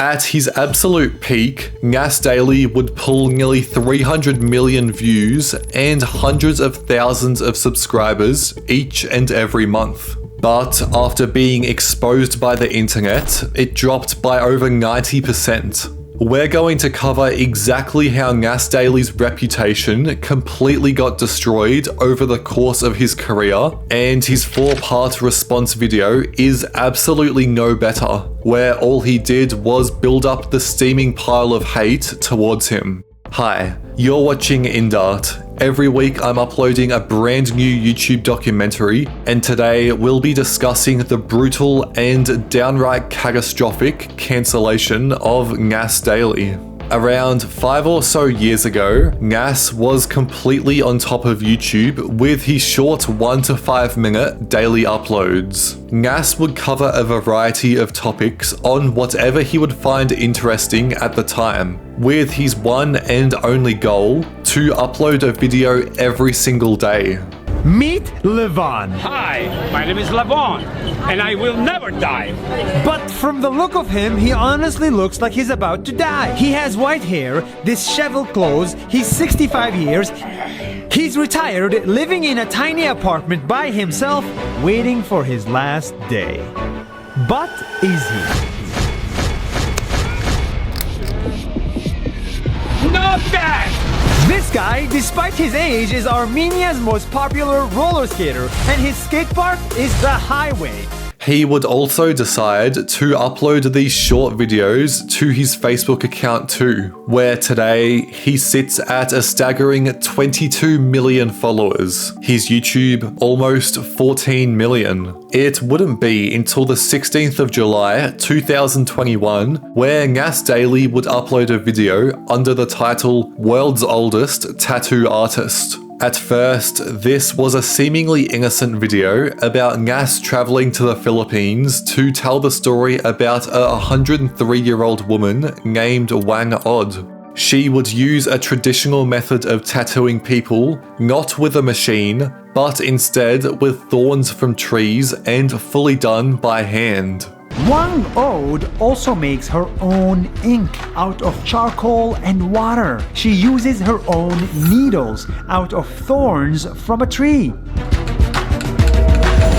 At his absolute peak, Nas Daily would pull nearly 300 million views and hundreds of thousands of subscribers each and every month. But after being exposed by the internet, it dropped by over 90%. We're going to cover exactly how Nas Daily's reputation completely got destroyed over the course of his career, and his 4-part response video is absolutely no better, where all he did was build up the steaming pile of hate towards him. Hi, you're watching InDart. Every week I'm uploading a brand new YouTube documentary, and today we'll be discussing the brutal and downright catastrophic cancellation of Nas Daily. Around 5 or so years ago, Nas was completely on top of YouTube with his short 1 to 5 minute daily uploads. Nas would cover a variety of topics on whatever he would find interesting at the time, with his one and only goal to upload a video every single day. Meet Levon. Hi, my name is Levon, and I will never die. But from the look of him, he honestly looks like he's about to die. He has white hair, disheveled clothes, he's 65 years, he's retired, living in a tiny apartment by himself, waiting for his last day. But is he? Not bad! This guy, despite his age, is Armenia's most popular roller skater, and his skate park is the highway. He would also decide to upload these short videos to his Facebook account too, where today he sits at a staggering 22 million followers. His YouTube, almost 14 million. It wouldn't be until the 16th of July 2021 where Nas Daily would upload a video under the title World's Oldest Tattoo Artist. At first, this was a seemingly innocent video about Nas traveling to the Philippines to tell the story about a 103-year-old woman named Wang Od. She would use a traditional method of tattooing people, not with a machine, but instead with thorns from trees and fully done by hand. Wang Od also makes her own ink out of charcoal and water. She uses her own needles out of thorns from a tree.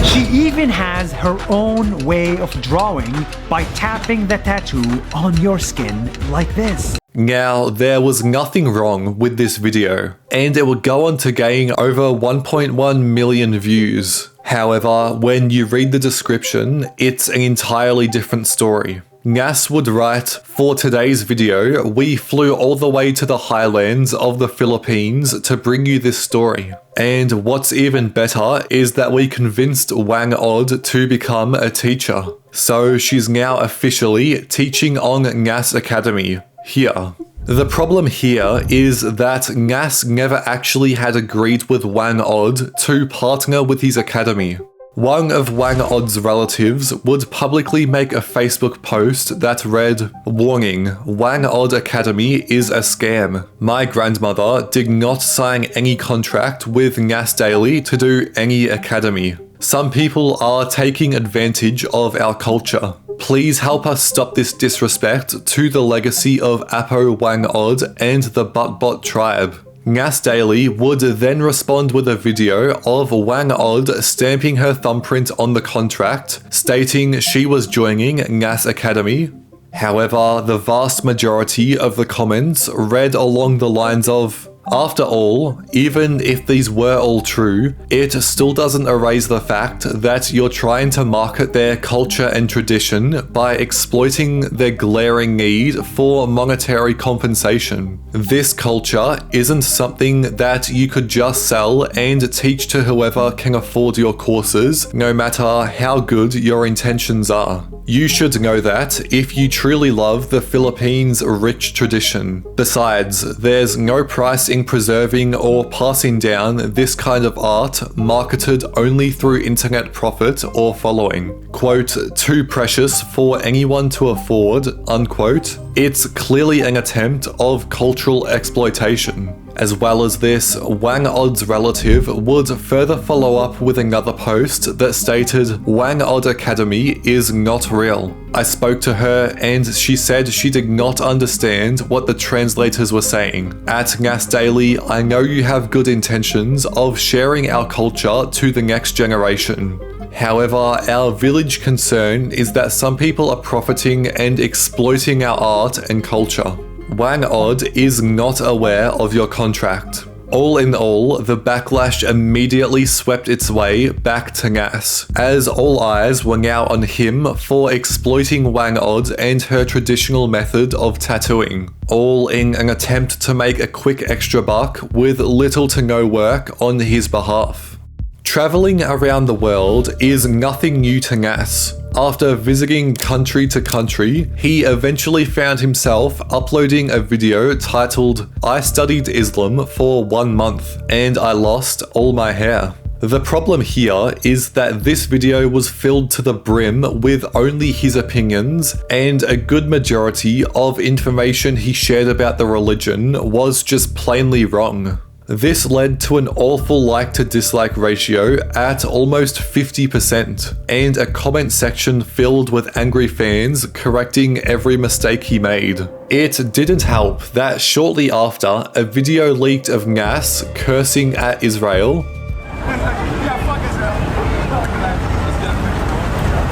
She even has her own way of drawing by tapping the tattoo on your skin like this. Now, there was nothing wrong with this video, and it would go on to gain over 1.1 million views. However, when you read the description, it's an entirely different story. Nas would write, "For today's video, we flew all the way to the highlands of the Philippines to bring you this story. And what's even better is that we convinced Wang Od to become a teacher. So she's now officially teaching on Nas Academy here." The problem here is that Nas never actually had agreed with Wang Od to partner with his academy. One of Wang Od's relatives would publicly make a Facebook post that read, "Warning, Wang Od Academy is a scam. My grandmother did not sign any contract with Nas Daily to do any academy. Some people are taking advantage of our culture. Please help us stop this disrespect to the legacy of Apo Wang Od and the Buttbot tribe." Nas Daily would then respond with a video of Wang Od stamping her thumbprint on the contract, stating she was joining Nas Academy. However, the vast majority of the comments read along the lines of, "After all, even if these were all true, it still doesn't erase the fact that you're trying to market their culture and tradition by exploiting their glaring need for monetary compensation. This culture isn't something that you could just sell and teach to whoever can afford your courses, no matter how good your intentions are. You should know that if you truly love the Philippines' rich tradition. Besides, there's no price in preserving or passing down this kind of art marketed only through internet profit or following. Quote, too precious for anyone to afford, unquote. It's clearly an attempt of cultural exploitation." As well as this, Wang Od's relative would further follow up with another post that stated, "Wang Od Academy is not real. I spoke to her and she said she did not understand what the translators were saying. At Nas Daily, I know you have good intentions of sharing our culture to the next generation. However, our village concern is that some people are profiting and exploiting our art and culture. Wang Od is not aware of your contract." All in all, the backlash immediately swept its way back to Nas, as all eyes were now on him for exploiting Wang Od and her traditional method of tattooing, all in an attempt to make a quick extra buck with little to no work on his behalf. Traveling around the world is nothing new to Nas. After visiting country to country, he eventually found himself uploading a video titled, "I studied Islam for 1 month and I lost all my hair." The problem here is that this video was filled to the brim with only his opinions, and a good majority of information he shared about the religion was just plainly wrong. This led to an awful like to dislike ratio at almost 50%, and a comment section filled with angry fans correcting every mistake he made. It didn't help that shortly after, a video leaked of Nas cursing at Israel.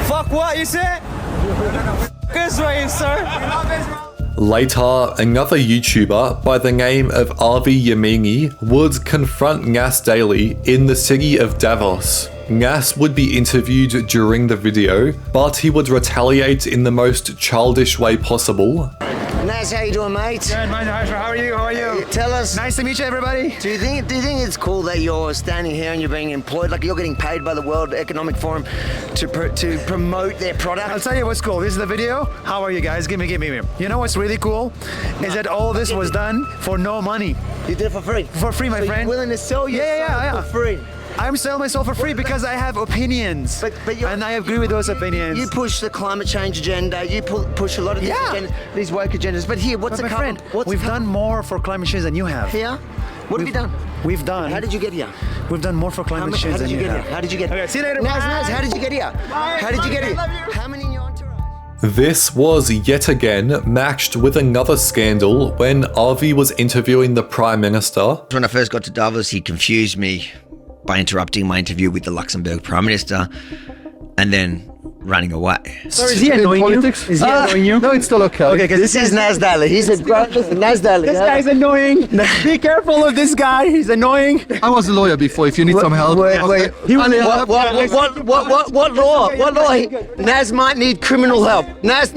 Fuck what you said? Israel, sir. Later, another YouTuber by the name of LEMMiNO would confront Nas Daily in the city of Davos. Nas would be interviewed during the video, but he would retaliate in the most childish way possible. Nas, how you doing, mate? Good, man. How are you? How are you? Tell us. Nice to meet you, everybody. Do you think it's cool that you're standing here and you're being employed, like you're getting paid by the World Economic Forum to promote their product? I'll tell you what's cool. This is the video. How are you guys? Give me. You know what's really cool is that all this was done for no money. You did it for free. For free, my So friend. You're willing to sell yourself for free. I'm selling myself for free because I have opinions, and I agree with those opinions. You push the climate change agenda. You push a lot of these agendas, these woke agendas. But here, what's But the my friend, we've done more for climate change than you have. Here? What have you done? We've done. How did you get here? We've done more for climate change How did than you you get have. here? How did you get here? Okay, see you later. Nas, how did you get here? How did you get here? How many in your entourage? This was yet again matched with another scandal when Avi was interviewing the Prime Minister. When I first got to Davos, he confused me by interrupting my interview with the Luxembourg Prime Minister and then running away. So is he annoying you? Is he annoying you? No, it's still okay. Okay, because this is Nas Daily. He's a listen, Nas Daily. This guy's annoying. Be careful of this guy. He's annoying. I was a lawyer before. If you need some help, Wait. What law? What law? Nas might need criminal help. Nas,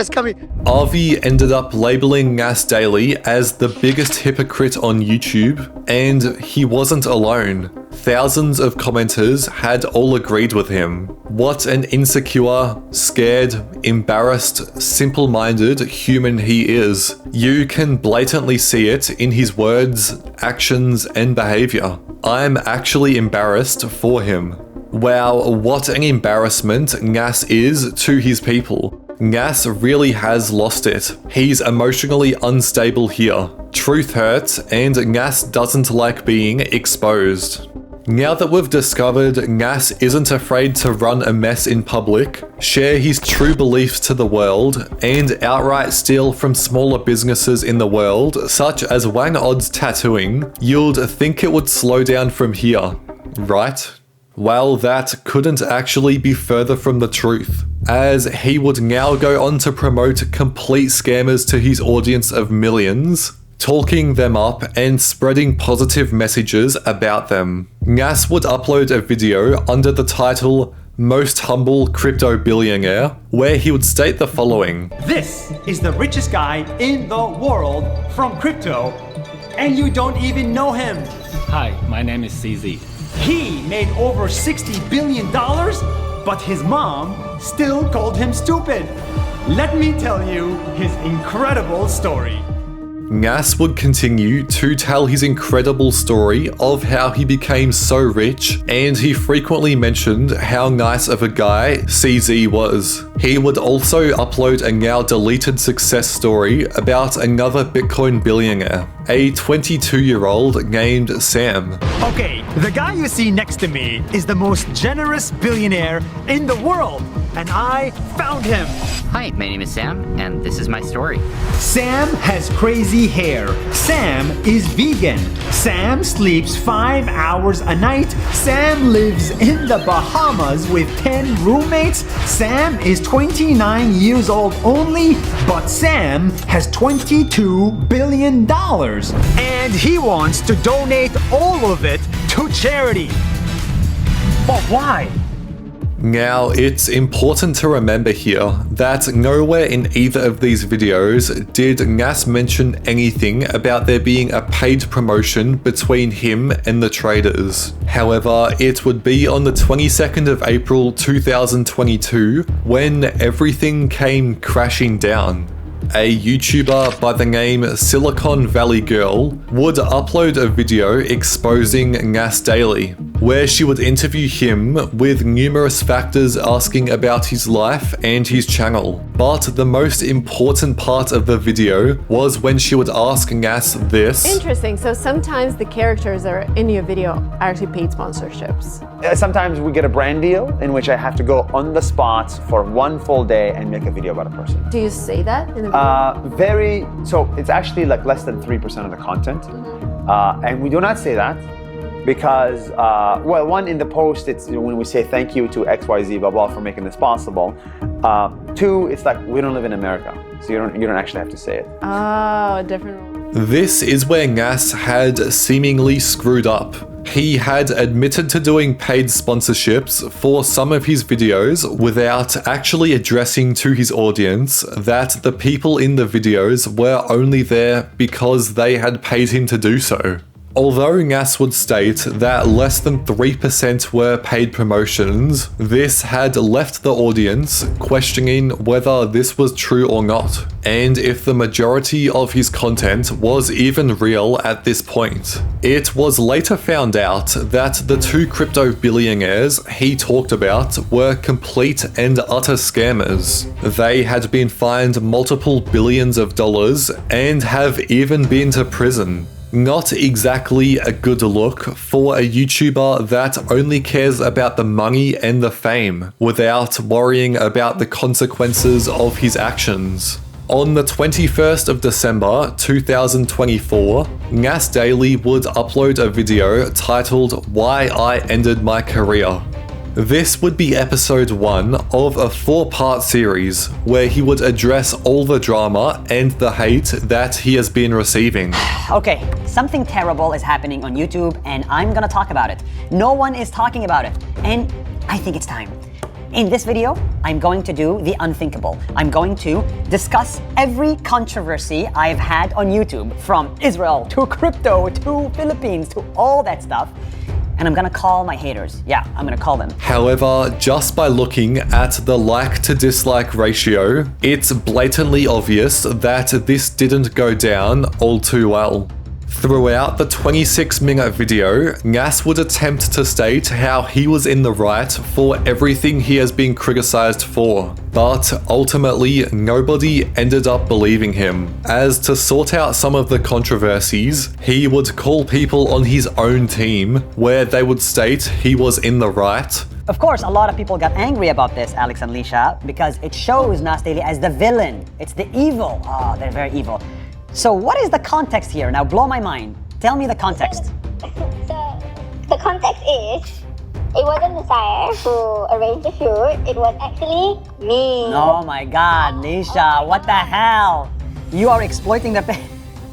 come here. Avi ended up labeling Nas Daily as the biggest hypocrite on YouTube, and he wasn't alone. Thousands of commenters had all agreed with him. What an insecure, scared, embarrassed, simple-minded human he is. You can blatantly see it in his words, actions, and behavior. I'm actually embarrassed for him. Wow, what an embarrassment Nas is to his people. Nas really has lost it. He's emotionally unstable here. Truth hurts, and Nas doesn't like being exposed. Now that we've discovered Nas isn't afraid to run a mess in public, share his true beliefs to the world, and outright steal from smaller businesses in the world, such as Wang Od's tattooing, you'd think it would slow down from here, right? Well, that couldn't actually be further from the truth, as he would now go on to promote complete scammers to his audience of millions, talking them up and spreading positive messages about them. Nas would upload a video under the title Most Humble Crypto Billionaire, where he would state the following. This is the richest guy in the world from crypto, and you don't even know him. Hi, my name is CZ. He made over $60 billion, but his mom still called him stupid. Let me tell you his incredible story. Nas would continue to tell his incredible story of how he became so rich, and he frequently mentioned how nice of a guy CZ was. He would also upload a now deleted success story about another Bitcoin billionaire, a 22-year-old named Sam. Okay, the guy you see next to me is the most generous billionaire in the world, and I found him. Hi, my name is Sam, and this is my story. Sam has crazy hair. Sam is vegan. Sam sleeps 5 hours a night. Sam lives in the Bahamas with 10 roommates. Sam is 29 years old only, but Sam has $22 billion. And he wants to donate all of it to charity. But why? Now, it's important to remember here that nowhere in either of these videos did Nas mention anything about there being a paid promotion between him and the traders. However, it would be on the 22nd of April 2022 when everything came crashing down. A YouTuber by the name Silicon Valley Girl would upload a video exposing Nas Daily, where she would interview him with numerous factors asking about his life and his channel. But the most important part of the video was when she would ask Nas this. Interesting. So sometimes the characters that are in your video are actually paid sponsorships. Sometimes we get a brand deal in which I have to go on the spot for one full day and make a video about a person. Do you say that in the video? So it's actually like less than 3% of the content. And we do not say that because, well, one, in the post, it's when we say thank you to XYZ, blah, blah, for making this possible. Two, it's like we don't live in America, so you don't actually have to say it. Oh, different. This is where Nas had seemingly screwed up. He had admitted to doing paid sponsorships for some of his videos without actually addressing to his audience that the people in the videos were only there because they had paid him to do so. Although Nas would state that less than 3% were paid promotions, this had left the audience questioning whether this was true or not, and if the majority of his content was even real at this point. It was later found out that the two crypto billionaires he talked about were complete and utter scammers. They had been fined multiple billions of dollars and have even been to prison. Not exactly a good look for a YouTuber that only cares about the money and the fame without worrying about the consequences of his actions. On the 21st of December 2024, Nas Daily would upload a video titled "Why I Ended My Career." This would be episode 1 of a 4-part series where he would address all the drama and the hate that he has been receiving. Okay, something terrible is happening on YouTube and I'm gonna talk about it. No one is talking about it, and I think it's time. In this video, I'm going to do the unthinkable. I'm going to discuss every controversy I've had on YouTube, from Israel to crypto to Philippines to all that stuff. And I'm gonna call my haters. Yeah, I'm gonna call them. However, just by looking at the like to dislike ratio, it's blatantly obvious that this didn't go down all too well. Throughout the 26-minute video, Nas would attempt to state how he was in the right for everything he has been criticized for, but ultimately nobody ended up believing him, as to sort out some of the controversies, he would call people on his own team where they would state he was in the right. Of course, a lot of people got angry about this, Alex and Lisha, because it shows Nas Daily as the villain. It's the evil. Oh, they're very evil. So what is the context here? Now blow my mind. Tell me the context. The context is, it wasn't Cipher who arranged the shoot, it was actually me. Oh my god, Lisha, what the hell? You are exploiting the...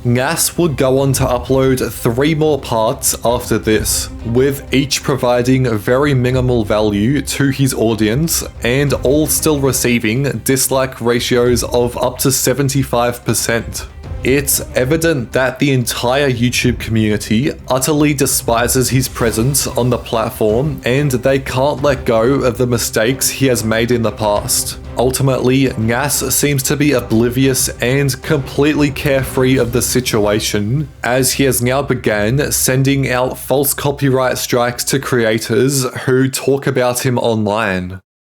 Nas would go on to upload 3 more parts after this, with each providing very minimal value to his audience and all still receiving dislike ratios of up to 75%. It's evident that the entire YouTube community utterly despises his presence on the platform, and they can't let go of the mistakes he has made in the past. Ultimately, Nas seems to be oblivious and completely carefree of the situation, as he has now began sending out false copyright strikes to creators who talk about him online.